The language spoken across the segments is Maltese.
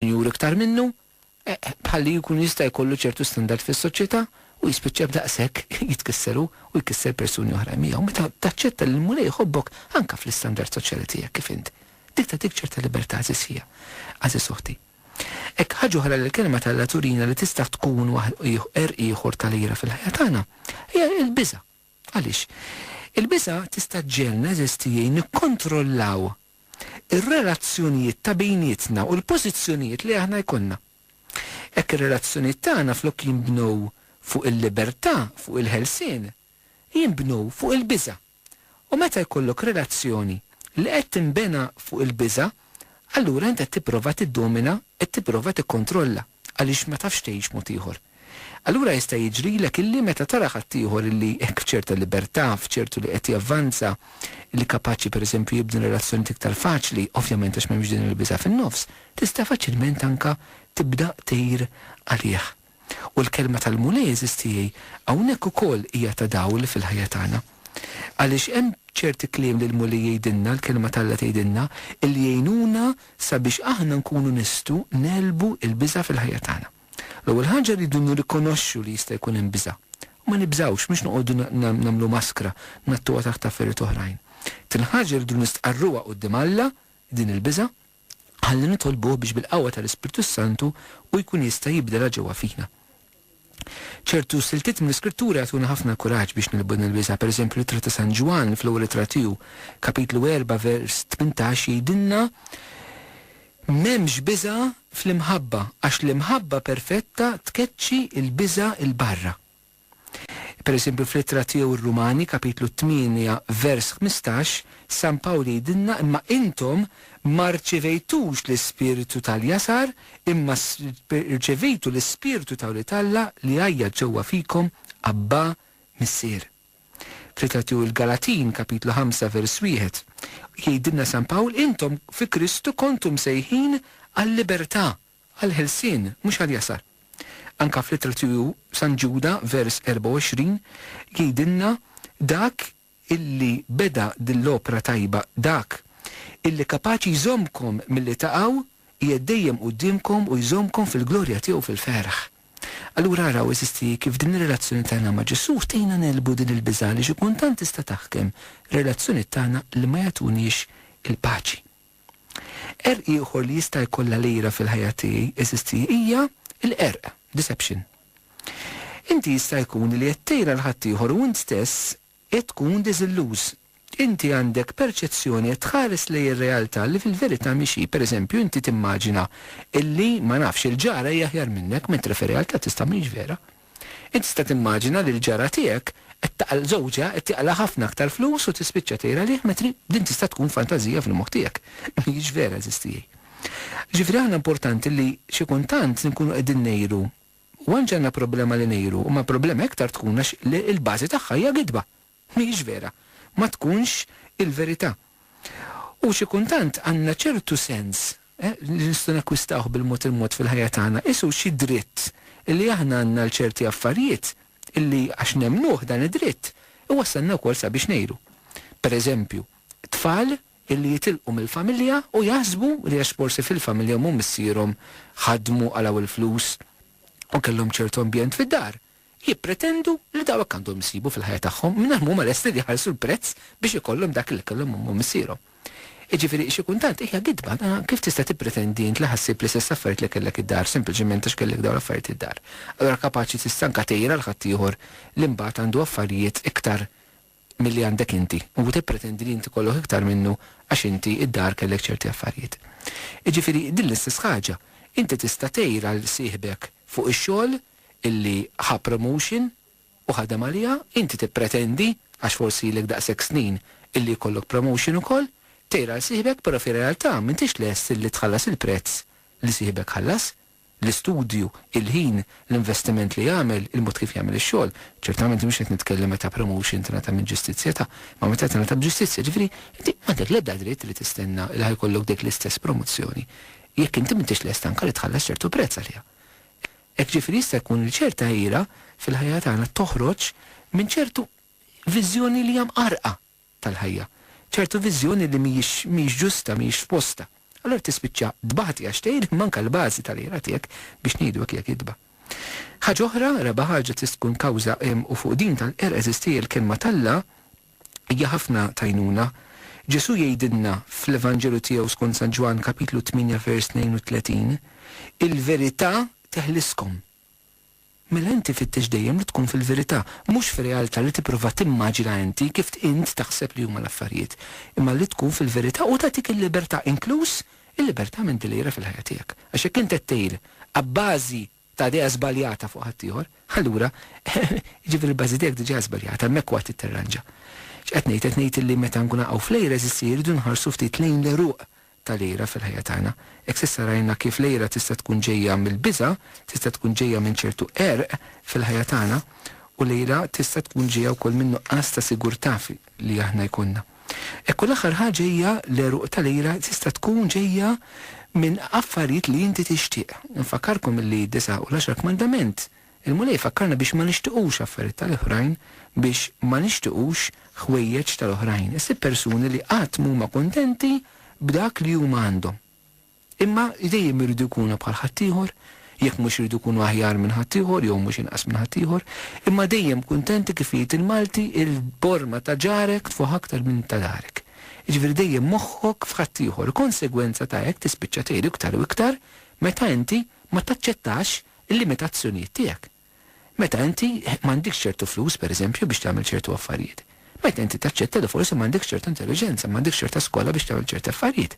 jur iktar minnu, bħalli jkun jista' jkollu ċertu standard fis-soċjetà u jispiċċa b'daqshekk jitkisseru u jkisser persuni oħra miegħu. Meta taċċetta li l-mulej jħobbok anke fl-istandard soċjali tiegħek kif inti. Dik tagħtik ċerta libertà żisija. Għażis uħti. Hekk ħaġa oħra l-kelma tal-Alla turina li tista' tkun ieħor tal-ira fil-ħajja tagħna hija l-biża'. Għaliex? Il-biża' tista' ġġielna eżistijej nikkontrollaw ir-relazzjonijiet ta' bejnietna u l-pożizzjonijiet li aħna jkollna. Hekk ir-relazzjonijiet tagħna flok jinbnew fuq il-libertà, fuq il-ħelsien, jinbnew fuq il-biża'. U meta jkollok relazzjoni li qed tinbena fuq il-biża', allura inti qed tipprova tiddomina, qed tipprova tikkontrolla għaliex ma tafx tgħix mod ieħor. Allura jista' jiġrilek illi meta tara ħadd ieħor illi hekk f'ċerta libertà, f'ċertu li qed javvanza, li kapaċi pereżempju jibdu relazzjoni iktar faċli, ovvjament għax m'hemmx din il-biża' fin-nofs, tista' faċilment anke tibda tgħir għalih. U l-kelma tal-mulej eżistijej hawnhekk ukoll hija ta' dawl fil-ħajja tagħna. Għaliex hemm ċerti kliem li l-mulej jgħidilna, l-kelma tal-Alla tgħidilna, illi jgħinuna sabiex aħna nkunu nistgħu nelbu l-biża' fil-ħajja tagħna. L-ewwel ħaġa rridu nirrikonoxxu li jista' jkun hemm biża'. U ma nibżawx mhux noqogħdu nagħmlu maskra nattuha taħt affarijiet oħrajn. Til-ħaġa rridu nistqarruha quddiem Alla din il-biża' ħalli nitolbuh biex bil-qawwa tal-Ispirtu Santu u jkun jista' jibdela ġewwa fina. ċertu siltiet mill-Iskrittura jagħtuna ħafna kuraġġ biex nilbu il-biża'. Pereżempju l-ittra ta' San Ġwan fl-ewwel ittra tiegħu, kapitlu 4 vers 18 jgħidilna m'hemmx biża' fl-imħabba għax l-imħabba perfetta tkeċċi l-biża' il-barra. Pereżempju fl-ittra tiegħu r-Rumani kapitlu 8 vers 15 San Pawli jgħidilna imma intom ma rċevejtux l-ispiritu tal-jasar imma rċevejtu l-ispiritu tal-Alla li għajja ġewwa fikom Abba Missier. Fl-ittra il-Galatin kapitlu 5 vers 1 jgħidilna San Pawl intom fi Kristu kontum sejħin għall-libertà, għall-ħelsien, mhux għall-jasar. Anka fl-ittra San Ġuda vers 24 jgħidilna dak illi beda dill-opra tajba, dak illi kapaċi jżomkom milli taqgħu jeddejjem qudiemkom u jżomkom fil-glorja tiegħu fil-ferħ. Allura raw eżisti kif din ir-relazzjoni tagħna ma' Ġesu tgħinna nelbu din il-biża' li xi kultant tista' taħkem relazzjoni tagħna li ma jagħtunix il-paċi. Ieħor li jista' jkollha lejra fil-ħajja tiegħi eżisti hija l-erq, deception. Inti jista' jkun li qed tgħidha l ħadd ieħor u int stess qed tkun diżilluż. Inti għandek perċezzjoni tħares lej ir-realtà li fil-verità mixi. Pereżempju, inti timmaġina illi ma nafx il-ġara hija aħjar minnek, mentre fir-realtà tista' mhix vera. Inti tista' timmaġina li l-ġara tiegħek qed taqal żewġa qed taqalha ħafna aktar flus u tispiċċa tgħidha lih metri din tista' tkun fantażija fil-moħħ tiegħek. Mhix vera eżistijej. Ġifieri aħna importanti li xi kultant nkunu qegħdin ngħidu u għandna problema li ngħidu, u ma problema aktar tkun għax li l-bażi tagħha hija gidba. Mhix vera. Ma tkunx il-verità. U xi kultant għandna ċertu sens li nistgħu nakkwistaw bil-mod fil-ħajja tagħna isu xi dritt illi aħna għandna l-ċerti affarijiet illi għax nemnuh dan id-dritt iwassalna wkoll sabiex ngħidu. Pereżempju, tfal illi jitilqu mill-familja u jaħsbu li għax forsi fil-familja huma missierhom ħadmu għalaw il-flus u kellhom ċertu ambjent fid-dar. Jippretendu li dawk għandhom msibu fil-ħajja tagħhom mingħajr huma lesti li jħallsu l-prezz biex ikollhom dak li kellhom huma missierhom. Jiġifieri xi kultant hija gidba kif tista' tippretendi int li ħassib li stess affarijiet li kellek id-dar sempliċement għax kellek dawn l-affarijiet id-dar. Allura kapaċi tista' anke tgħidha l ħadd ieħor li mbagħad għandu affarijiet iktar milli għandek inti u tippretendi li inti kollok iktar minnu għax inti id-dar kellek ċerti affarijiet. Jiġifieri din l-istess ħaġa. Inti tista' tgħidha l sieħbek fuq ix-xogħol illi ħa promotion u ħadem għalija, inti tippretendi għax forsi lek daqshekk snin illi jkollok promotion ukoll, tgħidha l sieħbek però fir-realtà m'intix lest illi tħallas il-prezz li sieħbek ħallas, l-istudju, il-ħin, l-investiment li jagħmel, il-mod kif jagħmel ix-xogħol. Ċertament mhux qed nitkellem meta promotion tingħata minn ġustizzja ma meta tingħata b'ġustizzja, ġifieri inti m'għandek l-ebda dritt li tistenna li ħajkollok dik l-istess promozzjoni. Jekk inti m'intix lest anke li tħallas ċertu prezz għaliha. Hekk ġifieri jista' jkun li ċerta ira fil-ħajja tagħna toħroġ minn ċertu viżjoni li hija mqarqa tal-ħajja. ċertu viżjoni li mhijiex ġusta, mhijiex f'posta. Allora tispiċċa dbaħti għax tgħid manka l-bażi tal-ira tiegħek biex ngħidu hekk jekk jidba'. Ħaġa oħra, raba ħaġa tkun kawża u fuq din tal-qer eżistija l-kelma talla hija ħafna tajnuna. Ġesu jgħidilna fl-Evanġelu tiegħu skont San Ġwan kapitlu 8 vers 32 il-verità teħliskom. Mela inti fittex dejjem li tkun fil-verità, mhux fir-realtà li tipprova timmaġina inti kif int taħseb li huma l-affarijiet, imma li tkun fil-verità u tagħtik il-libertà inkluż il-libertà minn dilejra fil-ħajja tiegħek. Għax hekk int qed tgħid abbażi ta' idea żbaljata fuq ħadd ieħor, allura jiġifieri l-bażi tiegħek diġà żbaljata hemmhekk waqt titterranġa. X'qed ngħid li meta nkun naqgħu fl-ejra jridu nħarsu ftit lejn l-eruq tal-ejra fil-ħajja tagħna. Hekk s'issa rajna kif l-ejra tista' tkun ġejja mill-biża', tista' tkun ġejja minn ċertu erq fil-ħajja tagħna u l-ejra tista' tkun ġejja wkoll minn nuqqas ta' sigurtà li aħna jkollna. Hekk l-aħħar ħaġa hija l-eruq tal-ejra tista' tkun ġejja minn affarijiet li inti tixtieq. Nfakkarkom li d-9 u l-10 kmandament il-mulej fakkarna biex ma nixtiequx affarijiet tal-oħrajn biex ma nixtiequx ħwejjeġ tal-oħrajn. Issib persuni li qatt huma kuntenti b'dak li huma għandhom. Imma dejjem iridu jkunu bħal ħaddieħor, jekk mhux iridu jkunu aħjar minn ħaddieħor jew mhux inqas minn ħaddieħor, imma dejjem kuntenti kif jgħid il-Malti il-borma ta' ġarek tfuq aktar minn ta' darek. Jiġifieri dejjem moħħok f'ħaddieħor, konsegwenza ta' hekk tispiċċa tgħid iktar u iktar meta inti ma taċċettax il-limitazzjonijiet tiegħek. Meta inti m'għandikx ċertu flus pereżempju biex tagħmel ċertu affarijiet. Meta inti taċċetta li forsi m'għandekx ċerta intelligenza, m'għandekx ċerta skola biex tagħmel ċerti affarijiet.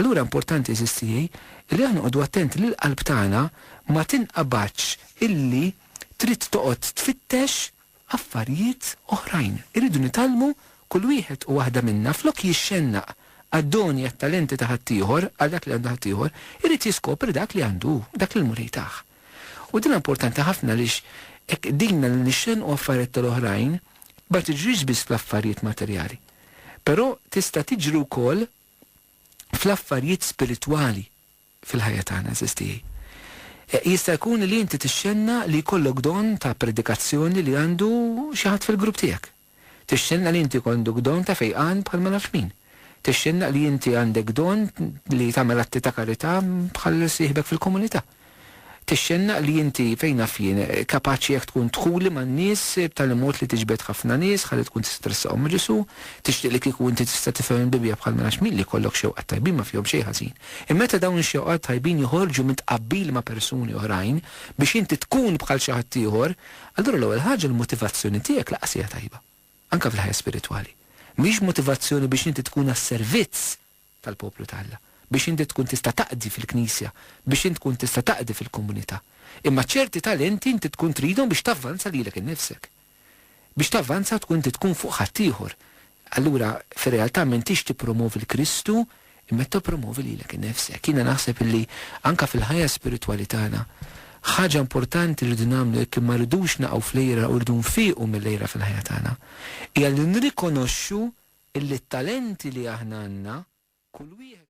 Allura importanti eżistijej li aħna qogħdu attenti li l-qalb tagħna ma tinqabadx illi trid toqgħod tfittex affarijiet oħrajn. Irridu nitalmu kull wieħed u waħda minna flok jixxennaq għad-doni għat-talenti ta' ħaddieħor għal dak li għandu ħaddieħor, irid jiskopri dak li għandu, dak li l-murej tagħ. U din importanti ħafna lix dinna li nixxenqu affarijiet tal-oħrajn ma tiġrix biss fl-affarijiet materjali. Però tista' tiġri wkoll fl-affarijiet spiritwali fil-ħajja tagħna eżistijej. Jista' jkun li inti tixxenna li jkollok don ta' predikazzjoni li għandu xi ħadd fil-grupp tiegħek. Tixxenna li inti jkollok don ta' fejqan bħal ma nafx min. Tixxenna li inti għandek don li tagħmel atti ta' karità bħal sieħbek fil-komunità. Tixxenna li inti fejna fien kapaċi jekk tkun tħuli man-nies tal-mod li tiġbed ħafna nies ħalli tkun tistressahom ġisu, tixtieq li kieku inti tista' tifhem il-bibja bħal ma nafx min li jkollok xewqat tajbin ma fihom xejn ħażin. Imma meta dawn ix-xewqat tajbin joħorġu minn tqabbil ma' persuni oħrajn biex inti tkun bħal xi ħadd ieħor, allura l-ewwel ħaġa l-motivazzjoni tiegħek laqas hija tajba. Anke fil-ħajja spiritwali. Mhix motivazzjoni biex inti tkun għas-servizz tal-poplu tal-Alla. Biex inti tkun tista' taqdi fil-Knisja, biex inti tkun tista' taqdi fil-komunità. Imma ċerti talenti inti tkun tridhom biex tavvanza lilek innifsek. Biex tavvanza tkun tkun fuq ħaddieħor. Allura fir-realtà m'intix tippromovi l-Kristu, imma tippromovi lilek innifsek. Jiena naħseb illi anke fil-ħajja spiritwali tagħna ħaġa importanti li nagħmlu jekk ma rridux naqgħu fl-lejra u rridu nfiequ mill-lejra fil-ħajja tagħna hija li nirrikonoxxu illi t-talenti li aħna għandna kull wieħed